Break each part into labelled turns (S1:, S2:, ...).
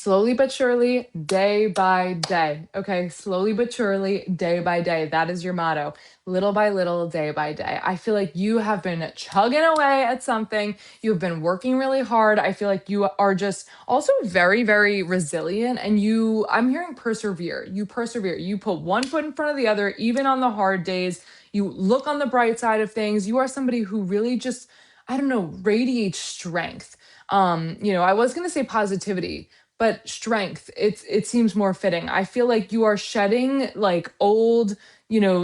S1: Slowly but surely, day by day. Okay. Slowly but surely, day by day. That is your motto. Little by little, day by day. I feel like you have been chugging away at something. You've been working really hard. I feel like you are just also very, very resilient. And I'm hearing persevere. You persevere. You put one foot in front of the other, even on the hard days. You look on the bright side of things. You are somebody who really just, I don't know, radiates strength. I was going to say positivity, but strength, it seems more fitting. I feel like you are shedding like old,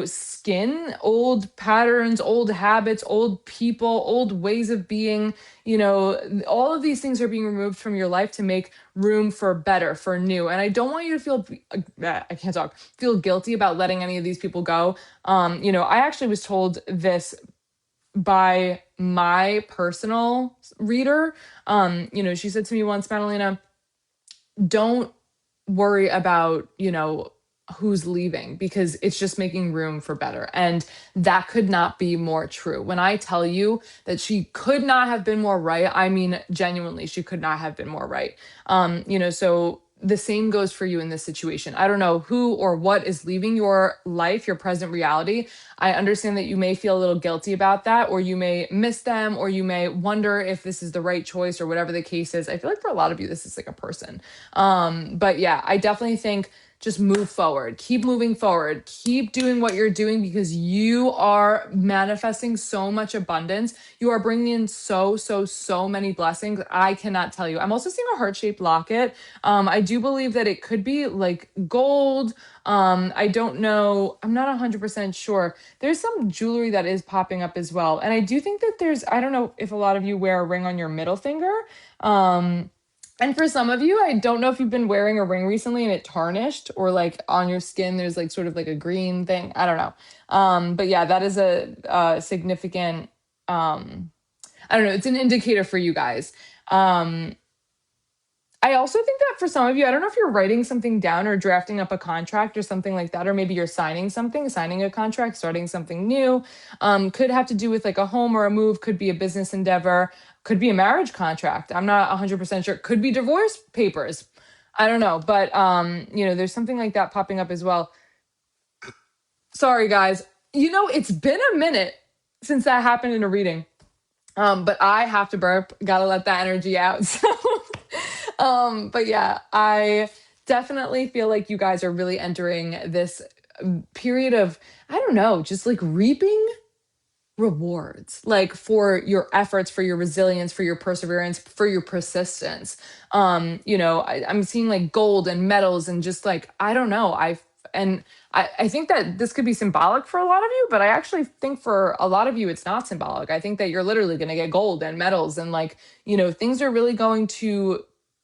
S1: skin, old patterns, old habits, old people, old ways of being. All of these things are being removed from your life to make room for better, for new. And I don't want you to I can't talk, feel guilty about letting any of these people go. I actually was told this by my personal reader. She said to me once, Madalena, don't worry about, who's leaving, because it's just making room for better. And that could not be more true. When I tell you that she could not have been more right, I mean, genuinely, she could not have been more right. So the same goes for you in this situation. I don't know who or what is leaving your life, your present reality. I understand that you may feel a little guilty about that, or you may miss them, or you may wonder if this is the right choice, or whatever the case is. I feel like for a lot of you, this is like a person. But yeah, I definitely think just move forward, keep moving forward, keep doing what you're doing, because you are manifesting so much abundance. You are bringing in so many blessings. I cannot tell you. I'm also seeing a heart-shaped locket. I do believe that it could be like gold. I don't know. I'm not 100% sure. There's some jewelry that is popping up as well. And I do think that I don't know if a lot of you wear a ring on your middle finger. And for some of you, I don't know if you've been wearing a ring recently and it tarnished, or like on your skin, there's like sort of like a green thing. I don't know. But yeah, that is a significant, I don't know. It's an indicator for you guys. Um, I also think that for some of you, I don't know if you're writing something down or drafting up a contract or something like that, or maybe you're signing something, signing a contract, starting something new. Could have to do with like a home or a move, could be a business endeavor, could be a marriage contract. I'm not 100% sure. Could be divorce papers. I don't know. But, there's something like that popping up as well. Sorry, guys. It's been a minute since that happened in a reading. But I have to burp. Gotta let that energy out. But yeah, I definitely feel like you guys are really entering this period of, I don't know, just like reaping rewards, like for your efforts, for your resilience, for your perseverance, for your persistence. I'm seeing like gold and metals and just like, I don't know. I think that this could be symbolic for a lot of you, but I actually think for a lot of you, it's not symbolic. I think that you're literally going to get gold and metals, and like, things are really going to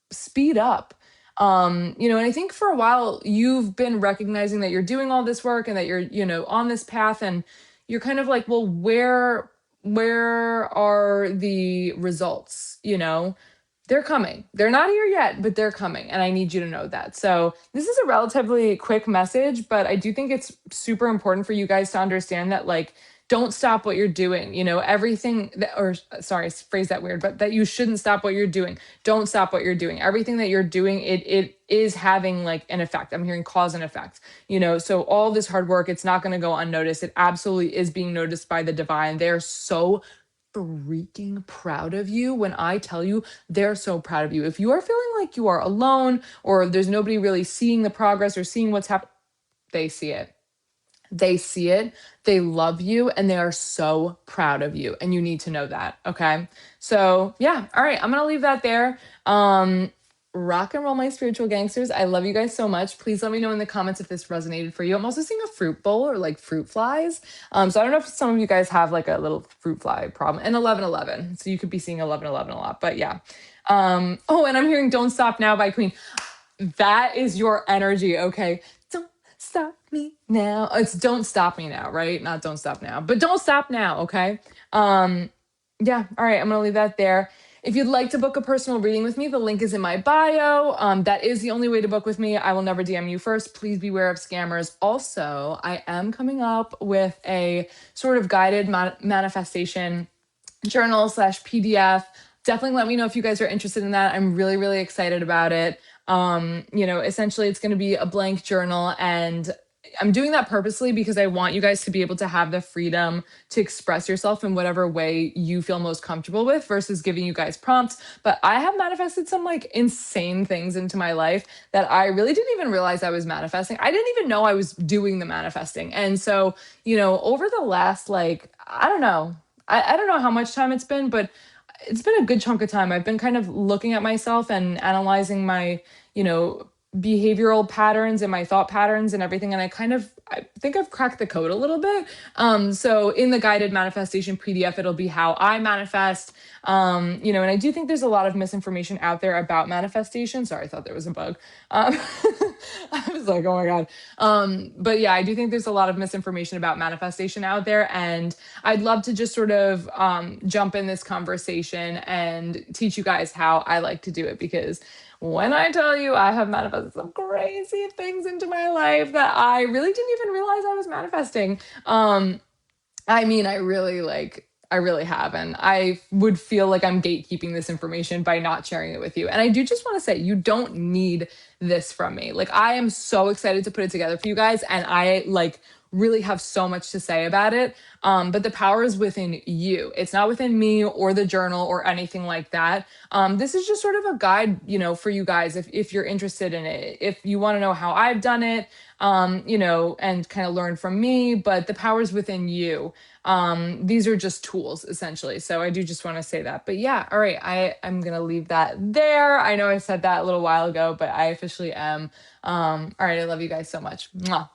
S1: speed up. And I think for a while you've been recognizing that you're doing all this work and that you're, on this path, and you're kind of like, well, where are the results? They're coming. They're not here yet, but they're coming. And I need you to know that. So this is a relatively quick message, but I do think it's super important for you guys to understand that, like, don't stop what you're doing. Everything that, or sorry, phrase that weird, but that you shouldn't stop what you're doing. Don't stop what you're doing. Everything that you're doing, it is having like an effect. I'm hearing cause and effect, so all this hard work, it's not going to go unnoticed. It absolutely is being noticed by the divine. They're so freaking proud of you. When I tell you, they're so proud of you. If you are feeling like you are alone, or there's nobody really seeing the progress or seeing what's happening, they see it. They see it, they love you, and they are so proud of you. And you need to know that. Okay. So yeah. All right. I'm going to leave that there. Rock and roll, my spiritual gangsters. I love you guys so much. Please let me know in the comments if this resonated for you. I'm also seeing a fruit bowl or like fruit flies. So I don't know if some of you guys have like a little fruit fly problem, and 1111. So you could be seeing 1111 a lot, but yeah. Oh, and I'm hearing Don't Stop Now by Queen. That is your energy. Okay. Don't stop me now. It's Don't Stop Me Now, right? Not Don't Stop Now, but Don't Stop Now. Okay. Yeah. All right. I'm going to leave that there. If you'd like to book a personal reading with me, the link is in my bio. That is the only way to book with me. I will never DM you first. Please beware of scammers. Also, I am coming up with a sort of guided manifestation journal / PDF definitely let me know if you guys are interested in that. I'm really, really excited about it. Essentially it's going to be a blank journal, and I'm doing that purposely because I want you guys to be able to have the freedom to express yourself in whatever way you feel most comfortable with versus giving you guys prompts. But I have manifested some like insane things into my life that I really didn't even realize I was manifesting. I didn't even know I was doing the manifesting. And so, over the last, like, I don't know, I don't know how much time it's been, but it's been a good chunk of time. I've been kind of looking at myself and analyzing my, you know, behavioral patterns and my thought patterns and everything. And I think I've cracked the code a little bit. So in the guided manifestation PDF, it'll be how I manifest. And I do think there's a lot of misinformation out there about manifestation. Sorry, I thought there was a bug. I was like, oh my God. But yeah, I do think there's a lot of misinformation about manifestation out there. And I'd love to just sort of jump in this conversation and teach you guys how I like to do it, because when I tell you I have manifested some crazy things into my life that I really didn't even realize I was manifesting. I really have. And I would feel like I'm gatekeeping this information by not sharing it with you. And I do just want to say, you don't need this from me. Like, I am so excited to put it together for you guys. And I really have so much to say about it. But the power is within you. It's not within me or the journal or anything like that. This is just sort of a guide, for you guys if you're interested in it. If you want to know how I've done it, and kind of learn from me, but the power is within you. These are just tools essentially. So I do just want to say that. But yeah, all right, I'm gonna leave that there. I know I said that a little while ago, but I officially am. All right, I love you guys so much. Mwah.